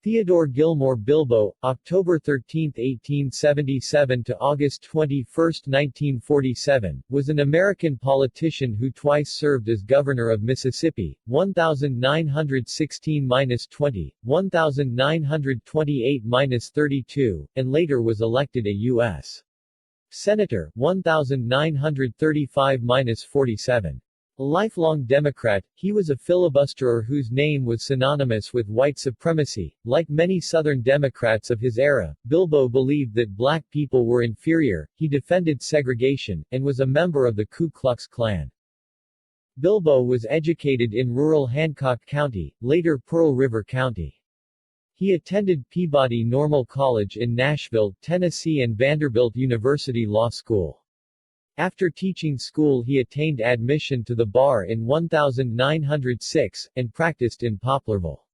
Theodore Gilmore Bilbo, October 13, 1877 to August 21, 1947, was an American politician who twice served as governor of Mississippi, 1916-20, 1928-32, and later was elected a U.S. Senator, 1935-47. A lifelong Democrat, he was a filibusterer whose name was synonymous with white supremacy. Like many Southern Democrats of his era, Bilbo believed that black people were inferior, he defended segregation, and was a member of the Ku Klux Klan. Bilbo was educated in rural Hancock County, later Pearl River County. He attended Peabody Normal College in Nashville, Tennessee and Vanderbilt University Law School. After teaching school he attained admission to the bar in 1906, and practiced in Poplarville.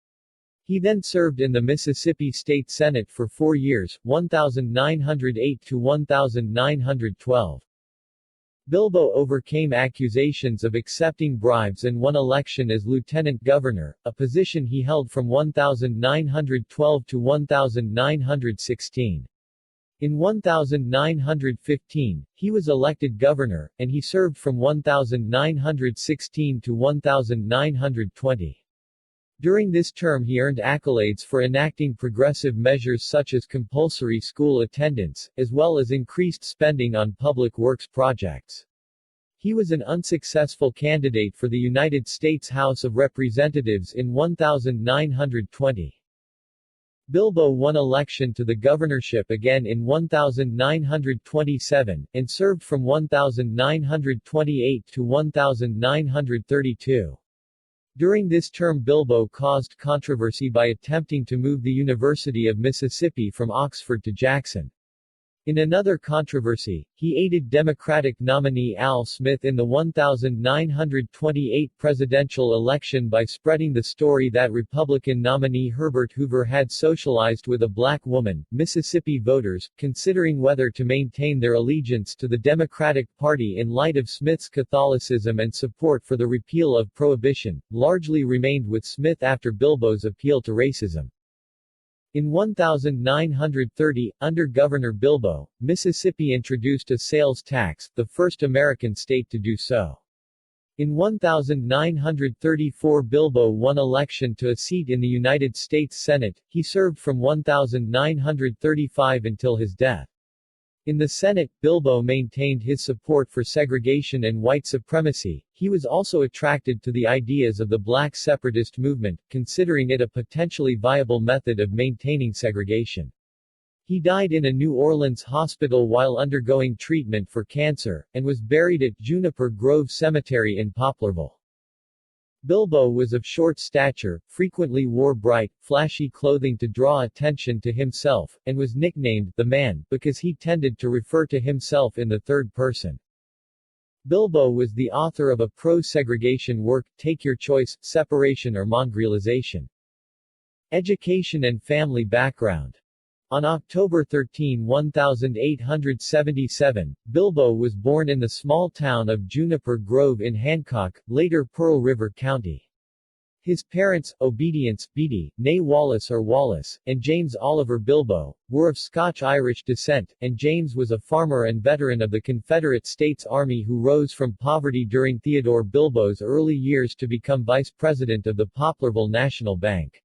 He then served in the Mississippi State Senate for 4 years, 1908 to 1912. Bilbo overcame accusations of accepting bribes and won election as lieutenant governor, a position he held from 1912 to 1916. In 1915, he was elected governor, and he served from 1916 to 1920. During this term he earned accolades for enacting progressive measures such as compulsory school attendance, as well as increased spending on public works projects. He was an unsuccessful candidate for the United States House of Representatives in 1920. Bilbo won election to the governorship again in 1927, and served from 1928 to 1932. During this term Bilbo caused controversy by attempting to move the University of Mississippi from Oxford to Jackson. In another controversy, he aided Democratic nominee Al Smith in the 1928 presidential election by spreading the story that Republican nominee Herbert Hoover had socialized with a black woman. Mississippi voters, considering whether to maintain their allegiance to the Democratic Party in light of Smith's Catholicism and support for the repeal of Prohibition, largely remained with Smith after Bilbo's appeal to racism. In 1930, under Governor Bilbo, Mississippi introduced a sales tax, the first American state to do so. In 1934 Bilbo won election to a seat in the United States Senate. He served from 1935 until his death. In the Senate, Bilbo maintained his support for segregation and white supremacy. He was also attracted to the ideas of the black separatist movement, considering it a potentially viable method of maintaining segregation. He died in a New Orleans hospital while undergoing treatment for cancer, and was buried at Juniper Grove Cemetery in Poplarville. Bilbo was of short stature, frequently wore bright, flashy clothing to draw attention to himself, and was nicknamed the Man because he tended to refer to himself in the third person. Bilbo was the author of a pro-segregation work, Take Your Choice, Separation or Mongrelization. Education and family background. On October 13, 1877, Bilbo was born in the small town of Juniper Grove in Hancock, later Pearl River County. His parents, Obedience Beatty, née Wallace or Wallace, and James Oliver Bilbo, were of Scotch-Irish descent, and James was a farmer and veteran of the Confederate States Army who rose from poverty during Theodore Bilbo's early years to become vice president of the Poplarville National Bank.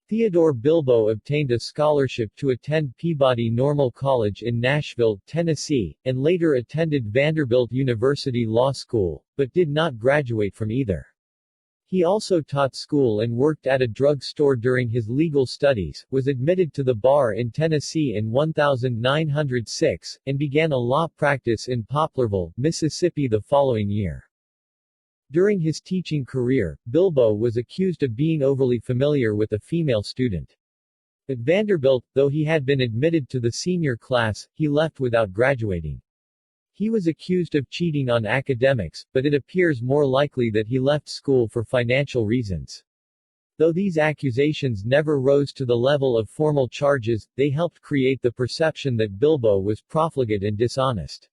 Theodore Bilbo obtained a scholarship to attend Peabody Normal College in Nashville, Tennessee, and later attended Vanderbilt University Law School, but did not graduate from either. He also taught school and worked at a drug store during his legal studies, was admitted to the bar in Tennessee in 1906, and began a law practice in Poplarville, Mississippi the following year. During his teaching career, Bilbo was accused of being overly familiar with a female student. At Vanderbilt, though he had been admitted to the senior class, he left without graduating. He was accused of cheating on academics, but it appears more likely that he left school for financial reasons. Though these accusations never rose to the level of formal charges, they helped create the perception that Bilbo was profligate and dishonest.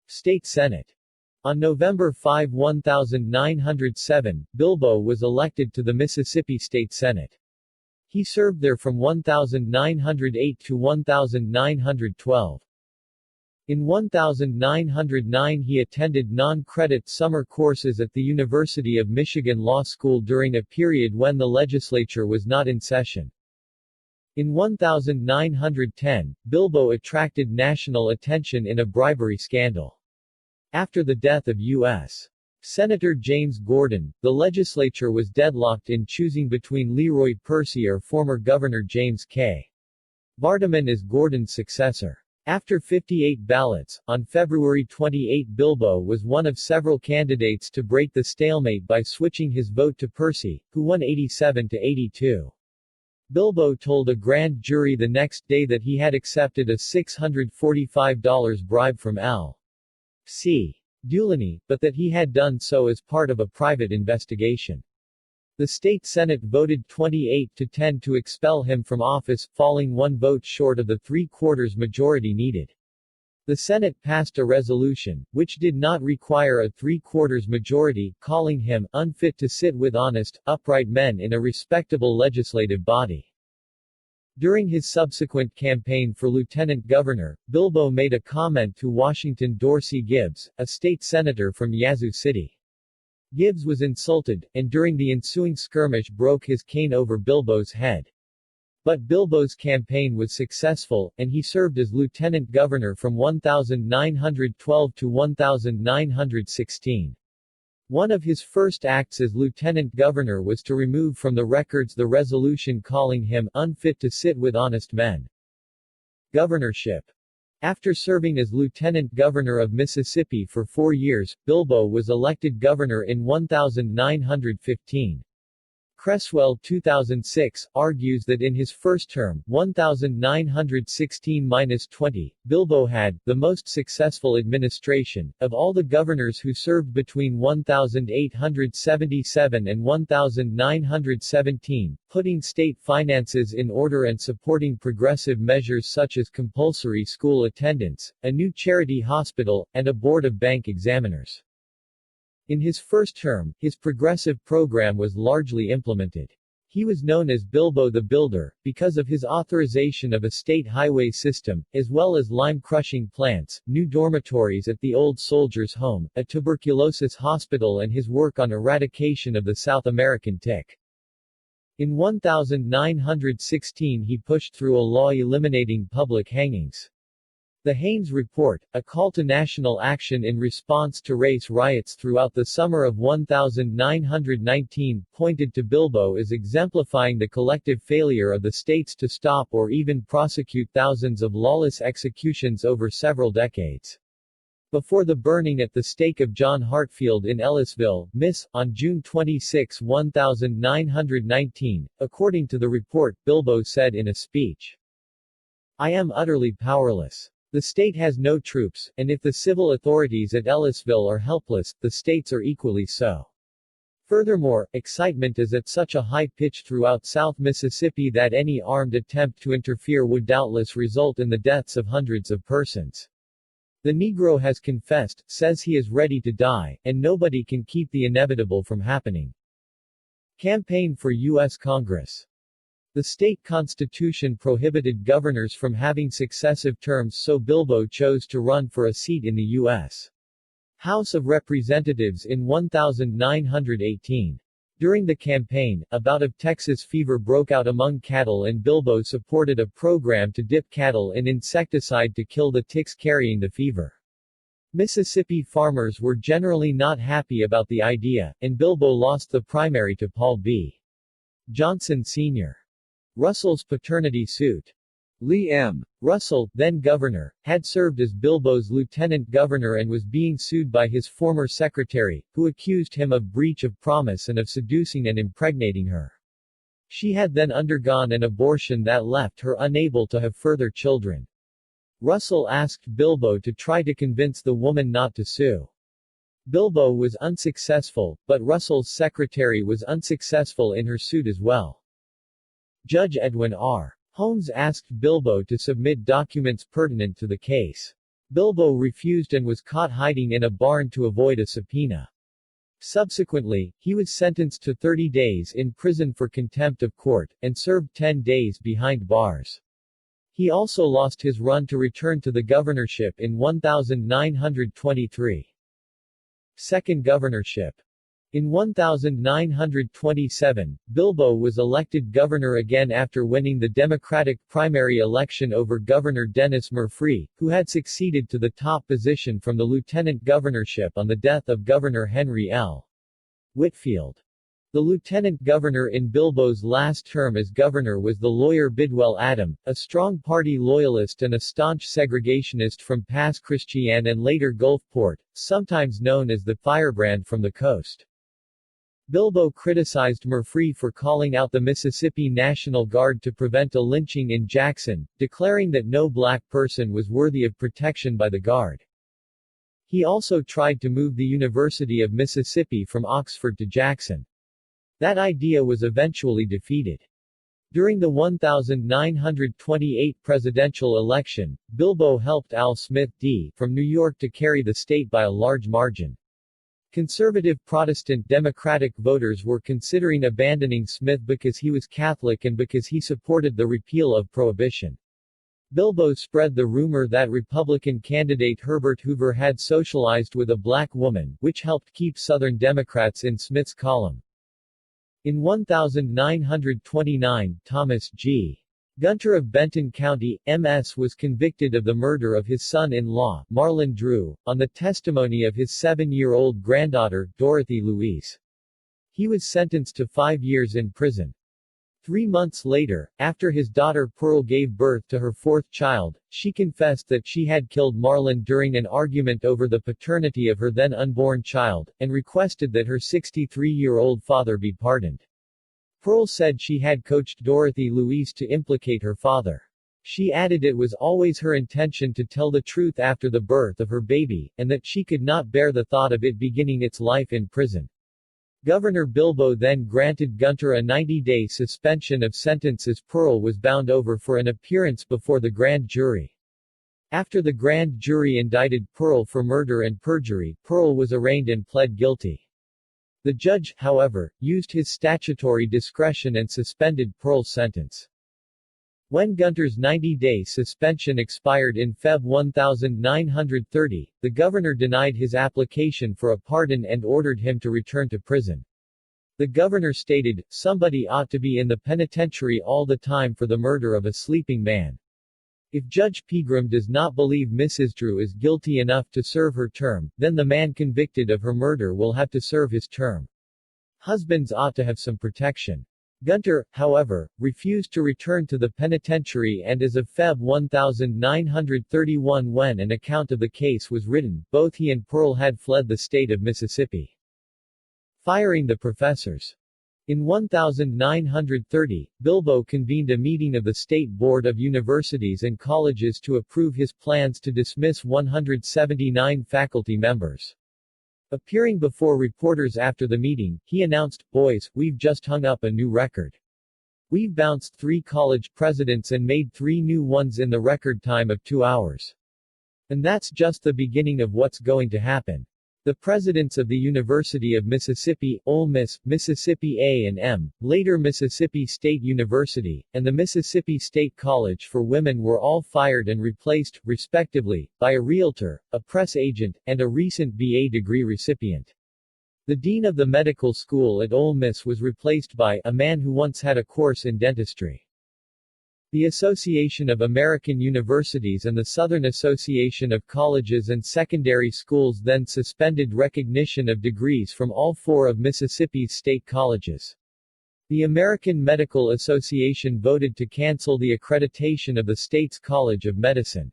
State Senate. On November 5, 1907, Bilbo was elected to the Mississippi State Senate. He served there from 1908 to 1912. In 1909 he attended non-credit summer courses at the University of Michigan Law School during a period when the legislature was not in session. In 1910, Bilbo attracted national attention in a bribery scandal. After the death of U.S. Senator James Gordon, the legislature was deadlocked in choosing between Leroy Percy or former Governor James K. Vardaman as Gordon's successor. After 58 ballots, on February 28 Bilbo was one of several candidates to break the stalemate by switching his vote to Percy, who won 87-82. Bilbo told a grand jury the next day that he had accepted a $645 bribe from L.C. Dulany, but that he had done so as part of a private investigation. The state Senate voted 28-10 to expel him from office, falling one vote short of the three-quarters majority needed. The Senate passed a resolution, which did not require a three-quarters majority, calling him unfit to sit with honest, upright men in a respectable legislative body. During his subsequent campaign for lieutenant governor, Bilbo made a comment to Washington Dorsey Gibbs, a state senator from Yazoo City. Gibbs was insulted, and during the ensuing skirmish broke his cane over Bilbo's head. But Bilbo's campaign was successful, and he served as lieutenant governor from 1912 to 1916. One of his first acts as lieutenant governor was to remove from the records the resolution calling him unfit to sit with honest men. Governorship. After serving as lieutenant governor of Mississippi for 4 years, Bilbo was elected governor in 1915. Cresswell 2006, argues that in his first term, 1916-20, Bilbo had the most successful administration of all the governors who served between 1877 and 1917, putting state finances in order and supporting progressive measures such as compulsory school attendance, a new charity hospital, and a board of bank examiners. In his first term, his progressive program was largely implemented. He was known as Bilbo the Builder, because of his authorization of a state highway system, as well as lime-crushing plants, new dormitories at the Old Soldiers' Home, a tuberculosis hospital and his work on eradication of the South American tick. In 1916 he pushed through a law eliminating public hangings. The Haynes Report, a call to national action in response to race riots throughout the summer of 1919, pointed to Bilbo as exemplifying the collective failure of the states to stop or even prosecute thousands of lawless executions over several decades. Before the burning at the stake of John Hartfield in Ellisville, Miss, on June 26, 1919, according to the report, Bilbo said in a speech, "I am utterly powerless. The state has no troops, and if the civil authorities at Ellisville are helpless, the states are equally so." Furthermore, excitement is at such a high pitch throughout South Mississippi that any armed attempt to interfere would doubtless result in the deaths of hundreds of persons. The Negro has confessed, says he is ready to die, and nobody can keep the inevitable from happening. Campaign for U.S. Congress. The state constitution prohibited governors from having successive terms, so Bilbo chose to run for a seat in the U.S. House of Representatives in 1918. During the campaign, a bout of Texas fever broke out among cattle and Bilbo supported a program to dip cattle in insecticide to kill the ticks carrying the fever. Mississippi farmers were generally not happy about the idea, and Bilbo lost the primary to Paul B. Johnson Sr. Russell's paternity suit. Lee M. Russell, then governor, had served as Bilbo's lieutenant governor and was being sued by his former secretary, who accused him of breach of promise and of seducing and impregnating her. She had then undergone an abortion that left her unable to have further children. Russell asked Bilbo to try to convince the woman not to sue. Bilbo was unsuccessful, but Russell's secretary was unsuccessful in her suit as well. Judge Edwin R. Holmes asked Bilbo to submit documents pertinent to the case. Bilbo refused and was caught hiding in a barn to avoid a subpoena. Subsequently, he was sentenced to 30 days in prison for contempt of court, and served 10 days behind bars. He also lost his run to return to the governorship in 1923. Second Governorship. In 1927, Bilbo was elected governor again after winning the Democratic primary election over Governor Dennis Murphree, who had succeeded to the top position from the lieutenant governorship on the death of Governor Henry L. Whitfield. The lieutenant governor in Bilbo's last term as governor was the lawyer Bidwell Adam, a strong party loyalist and a staunch segregationist from Pass Christian and later Gulfport, sometimes known as the firebrand from the coast. Bilbo criticized Murphree for calling out the Mississippi National Guard to prevent a lynching in Jackson, declaring that no black person was worthy of protection by the Guard. He also tried to move the University of Mississippi from Oxford to Jackson. That idea was eventually defeated. During the 1928 presidential election, Bilbo helped Al Smith D. from New York to carry the state by a large margin. Conservative Protestant Democratic voters were considering abandoning Smith because he was Catholic and because he supported the repeal of Prohibition. Bilbo spread the rumor that Republican candidate Herbert Hoover had socialized with a black woman, which helped keep Southern Democrats in Smith's column. In 1929, Thomas G. Gunter of Benton County, MS. was convicted of the murder of his son-in-law, Marlon Drew, on the testimony of his 7-year-old granddaughter, Dorothy Louise. He was sentenced to 5 years in prison. 3 months later, after his daughter Pearl gave birth to her 4th child, she confessed that she had killed Marlon during an argument over the paternity of her then unborn child, and requested that her 63-year-old father be pardoned. Pearl said she had coached Dorothy Louise to implicate her father. She added it was always her intention to tell the truth after the birth of her baby, and that she could not bear the thought of it beginning its life in prison. Governor Bilbo then granted Gunter a 90-day suspension of sentence as Pearl was bound over for an appearance before the grand jury. After the grand jury indicted Pearl for murder and perjury, Pearl was arraigned and pled guilty. The judge, however, used his statutory discretion and suspended Pearl's sentence. When Gunter's 90-day suspension expired in Feb 1930, the governor denied his application for a pardon and ordered him to return to prison. The governor stated, "Somebody ought to be in the penitentiary all the time for the murder of a sleeping man. If Judge Pegram does not believe Mrs. Drew is guilty enough to serve her term, then the man convicted of her murder will have to serve his term. Husbands ought to have some protection." Gunter, however, refused to return to the penitentiary, and as of Feb 1931 when an account of the case was written, both he and Pearl had fled the state of Mississippi. Firing the professors. In 1930, Bilbo convened a meeting of the State Board of Universities and Colleges to approve his plans to dismiss 179 faculty members. Appearing before reporters after the meeting, he announced, "Boys, we've just hung up a new record. We've bounced 3 college presidents and made 3 new ones in the record time of 2 hours. And that's just the beginning of what's going to happen." The presidents of the University of Mississippi, Ole Miss, Mississippi A&M, later Mississippi State University, and the Mississippi State College for Women were all fired and replaced, respectively, by a realtor, a press agent, and a recent BA degree recipient. The dean of the medical school at Ole Miss was replaced by a man who once had a course in dentistry. The Association of American Universities and the Southern Association of Colleges and Secondary Schools then suspended recognition of degrees from all 4 of Mississippi's state colleges. The American Medical Association voted to cancel the accreditation of the state's College of Medicine.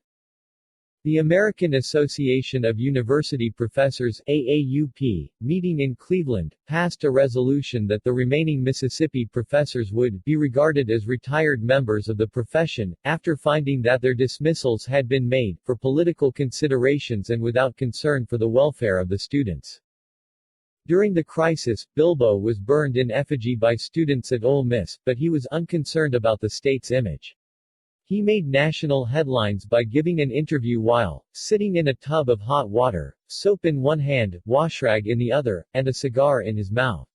The American Association of University Professors, AAUP, meeting in Cleveland, passed a resolution that the remaining Mississippi professors would be regarded as retired members of the profession, after finding that their dismissals had been made for political considerations and without concern for the welfare of the students. During the crisis, Bilbo was burned in effigy by students at Ole Miss, but he was unconcerned about the state's image. He made national headlines by giving an interview while sitting in a tub of hot water, soap in one hand, washrag in the other, and a cigar in his mouth.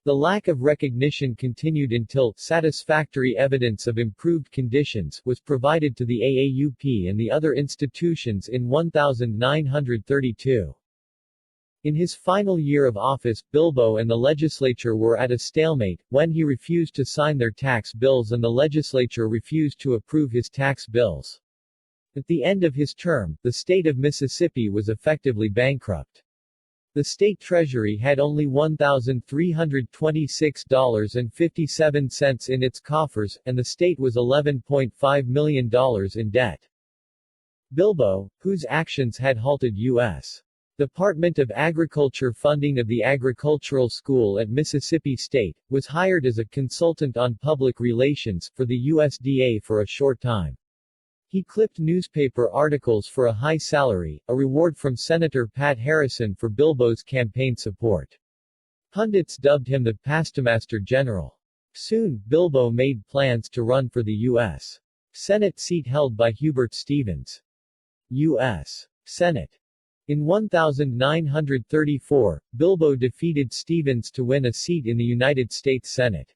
The lack of recognition continued until satisfactory evidence of improved conditions was provided to the AAUP and the other institutions in 1932. In his final year of office, Bilbo and the legislature were at a stalemate, when he refused to sign their tax bills and the legislature refused to approve his tax bills. At the end of his term, the state of Mississippi was effectively bankrupt. The state treasury had only $1,326.57 in its coffers, and the state was $11.5 million in debt. Bilbo, whose actions had halted U.S. Department of Agriculture funding of the agricultural school at Mississippi State, was hired as a consultant on public relations for the USDA for a short time. He clipped newspaper articles for a high salary, a reward from Senator Pat Harrison for Bilbo's campaign support. Pundits dubbed him the Postmaster General. Soon, Bilbo made plans to run for the U.S. Senate seat held by Hubert Stevens. U.S. Senate. In 1934, Bilbo defeated Stevens to win a seat in the United States Senate.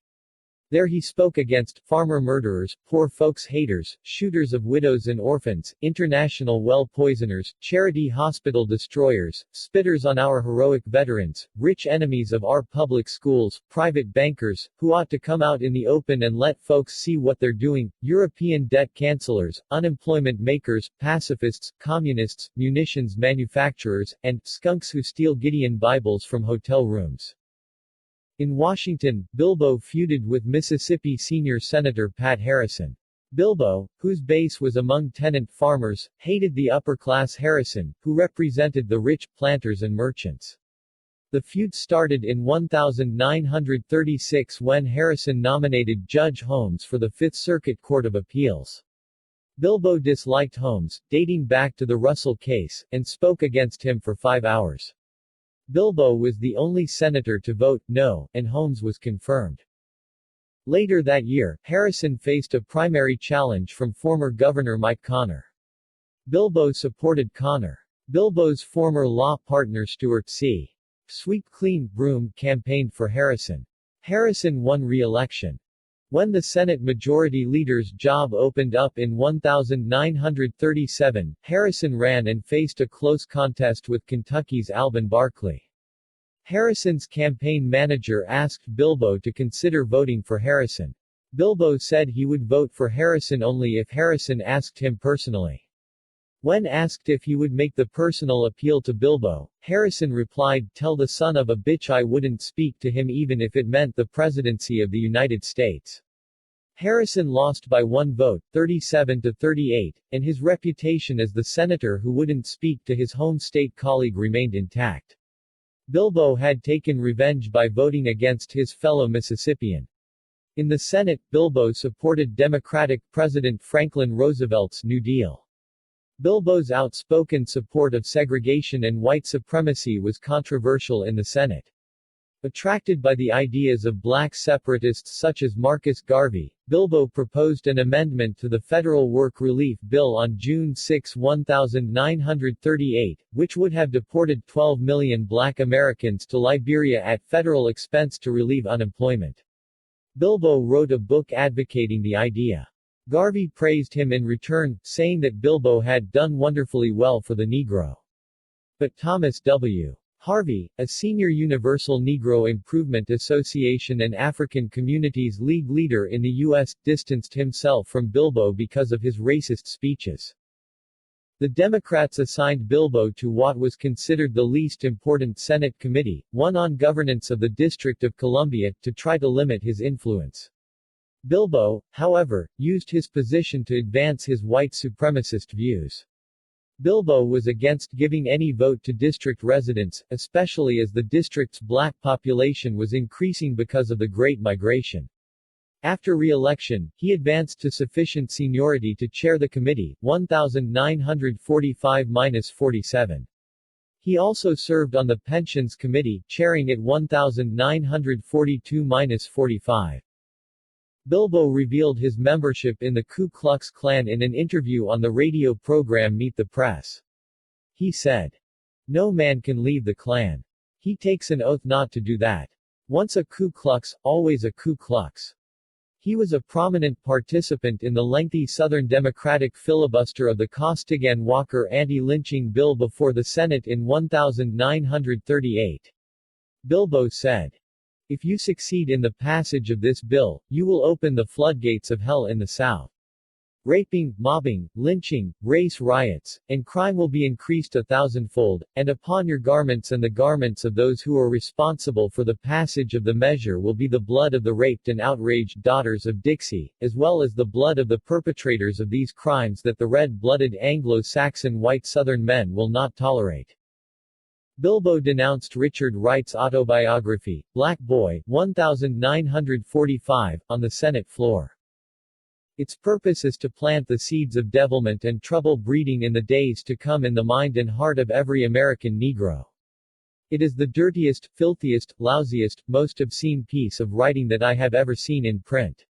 There he spoke against farmer murderers, poor folks haters, shooters of widows and orphans, international well poisoners, charity hospital destroyers, spitters on our heroic veterans, rich enemies of our public schools, private bankers, who ought to come out in the open and let folks see what they're doing, European debt cancelers, unemployment makers, pacifists, communists, munitions manufacturers, and skunks who steal Gideon Bibles from hotel rooms. In Washington, Bilbo feuded with Mississippi senior Senator Pat Harrison. Bilbo, whose base was among tenant farmers, hated the upper-class Harrison, who represented the rich, planters and merchants. The feud started in 1936 when Harrison nominated Judge Holmes for the Fifth Circuit Court of Appeals. Bilbo disliked Holmes, dating back to the Russell case, and spoke against him for 5 hours. Bilbo was the only senator to vote no, and Holmes was confirmed. Later that year, Harrison faced a primary challenge from former Governor Mike Connor. Bilbo supported Connor. Bilbo's former law partner Stuart C. Sweet Clean Broom campaigned for Harrison. Harrison won re-election. When the Senate Majority Leader's job opened up in 1937, Harrison ran and faced a close contest with Kentucky's Alben Barkley. Harrison's campaign manager asked Bilbo to consider voting for Harrison. Bilbo said he would vote for Harrison only if Harrison asked him personally. When asked if he would make the personal appeal to Bilbo, Harrison replied, "Tell the son of a bitch I wouldn't speak to him even if it meant the presidency of the United States." Harrison lost by 1 vote, 37-38, and his reputation as the senator who wouldn't speak to his home state colleague remained intact. Bilbo had taken revenge by voting against his fellow Mississippian. In the Senate, Bilbo supported Democratic President Franklin Roosevelt's New Deal. Bilbo's outspoken support of segregation and white supremacy was controversial in the Senate. Attracted by the ideas of black separatists such as Marcus Garvey, Bilbo proposed an amendment to the Federal Work Relief Bill on June 6, 1938, which would have deported 12 million black Americans to Liberia at federal expense to relieve unemployment. Bilbo wrote a book advocating the idea. Garvey praised him in return, saying that Bilbo had done wonderfully well for the Negro. But Thomas W. Harvey, a senior Universal Negro Improvement Association and African Communities League leader in the U.S., distanced himself from Bilbo because of his racist speeches. The Democrats assigned Bilbo to what was considered the least important Senate committee, one on governance of the District of Columbia, to try to limit his influence. Bilbo, however, used his position to advance his white supremacist views. Bilbo was against giving any vote to district residents, especially as the district's black population was increasing because of the Great Migration. After re-election, he advanced to sufficient seniority to chair the committee, 1945-47. He also served on the Pensions Committee, chairing it 1942-45. Bilbo revealed his membership in the Ku Klux Klan in an interview on the radio program Meet the Press. He said, "No man can leave the Klan. He takes an oath not to do that. Once a Ku Klux, always a Ku Klux." He was a prominent participant in the lengthy Southern Democratic filibuster of the Costigan-Walker anti-lynching bill before the Senate in 1938. Bilbo said, "If you succeed in the passage of this bill, you will open the floodgates of hell in the South. Raping, mobbing, lynching, race riots, and crime will be increased 1,000-fold, and upon your garments and the garments of those who are responsible for the passage of the measure will be the blood of the raped and outraged daughters of Dixie, as well as the blood of the perpetrators of these crimes that the red-blooded Anglo-Saxon white Southern men will not tolerate." Bilbo denounced Richard Wright's autobiography, Black Boy, 1945, on the Senate floor. Its purpose is to plant the seeds of devilment and trouble breeding in the days to come in the mind and heart of every American Negro. It is the dirtiest, filthiest, lousiest, most obscene piece of writing that I have ever seen in print.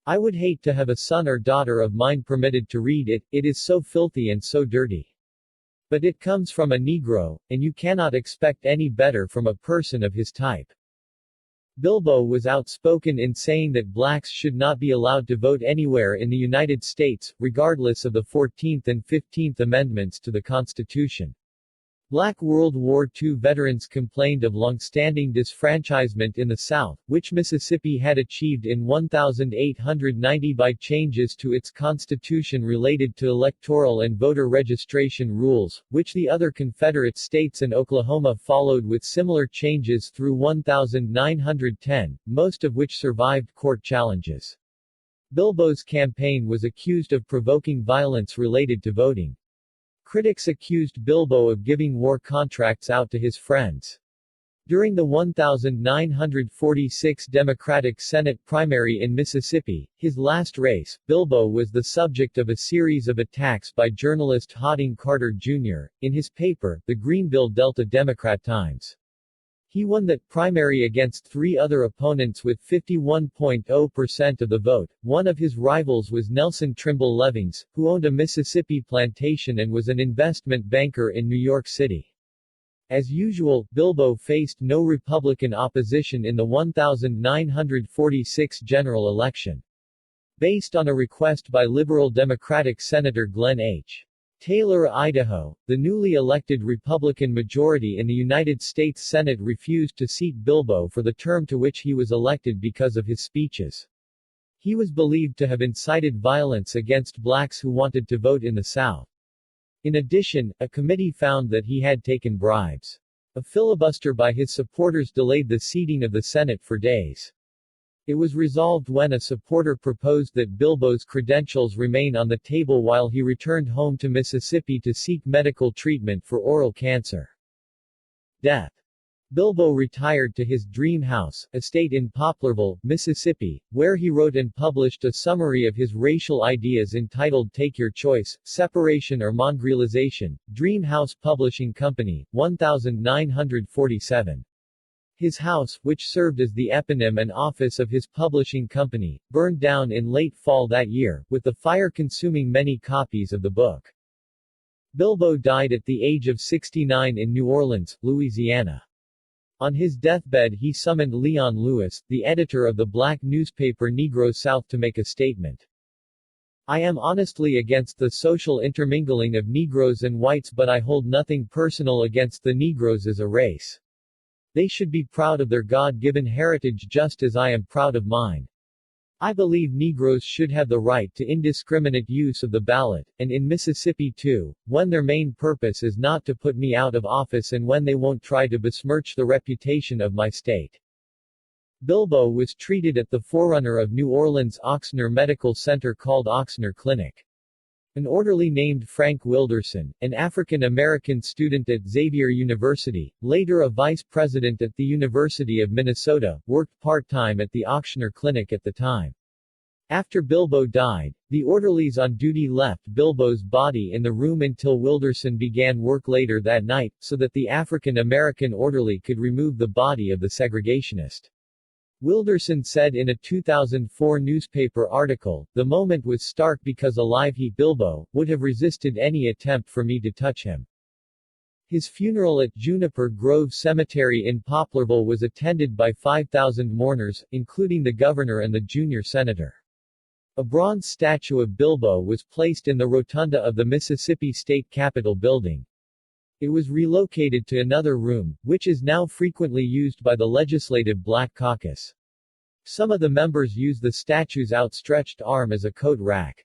I would hate to have a son or daughter of mine permitted to read it, it is so filthy and so dirty. But it comes from a Negro, and you cannot expect any better from a person of his type. Bilbo was outspoken in saying that blacks should not be allowed to vote anywhere in the United States, regardless of the 14th and 15th Amendments to the Constitution. Black World War II veterans complained of long-standing disfranchisement in the South, which Mississippi had achieved in 1890 by changes to its constitution related to electoral and voter registration rules, which the other Confederate states and Oklahoma followed with similar changes through 1910, most of which survived court challenges. Bilbo's campaign was accused of provoking violence related to voting. Critics accused Bilbo of giving war contracts out to his friends. During the 1946 Democratic Senate primary in Mississippi, his last race, Bilbo was the subject of a series of attacks by journalist Harding Carter Jr., in his paper, the Greenville Delta Democrat-Times. He won that primary against three other opponents with 51.0% of the vote. One of his rivals was Nelson Trimble Levings, who owned a Mississippi plantation and was an investment banker in New York City. As usual, Bilbo faced no Republican opposition in the 1946 general election. Based on a request by Liberal Democratic Senator Glenn H. Taylor of Idaho, the newly elected Republican majority in the United States Senate refused to seat Bilbo for the term to which he was elected because of his speeches. He was believed to have incited violence against blacks who wanted to vote in the South. In addition, a committee found that he had taken bribes. A filibuster by his supporters delayed the seating of the Senate for days. It was resolved when a supporter proposed that Bilbo's credentials remain on the table while he returned home to Mississippi to seek medical treatment for oral cancer. Death. Bilbo retired to his dream house, estate in Poplarville, Mississippi, where he wrote and published a summary of his racial ideas entitled Take Your Choice, Separation or Mongrelization, Dream House Publishing Company, 1947. His house, which served as the eponym and office of his publishing company, burned down in late fall that year, with the fire consuming many copies of the book. Bilbo died at the age of 69 in New Orleans, Louisiana. On his deathbed he summoned Leon Lewis, the editor of the black newspaper Negro South, to make a statement. I am honestly against the social intermingling of Negroes and whites, but I hold nothing personal against the Negroes as a race. They should be proud of their God-given heritage just as I am proud of mine. I believe Negroes should have the right to indiscriminate use of the ballot, and in Mississippi too, when their main purpose is not to put me out of office and when they won't try to besmirch the reputation of my state. Bilbo was treated at the forerunner of New Orleans' Ochsner Medical Center called Ochsner Clinic. An orderly named Frank Wilderson, an African-American student at Xavier University, later a vice president at the University of Minnesota, worked part-time at the Ochsner Clinic at the time. After Bilbo died, the orderlies on duty left Bilbo's body in the room until Wilderson began work later that night, so that the African-American orderly could remove the body of the segregationist. Wilderson said in a 2004 newspaper article, "The moment was stark because alive he Bilbo would have resisted any attempt for me to touch him." His funeral at Juniper Grove Cemetery in Poplarville was attended by 5,000 mourners, including the governor and the junior senator. A bronze statue of Bilbo was placed in the rotunda of the Mississippi State Capitol building. It was relocated to another room, which is now frequently used by the Legislative Black Caucus. Some of the members use the statue's outstretched arm as a coat rack.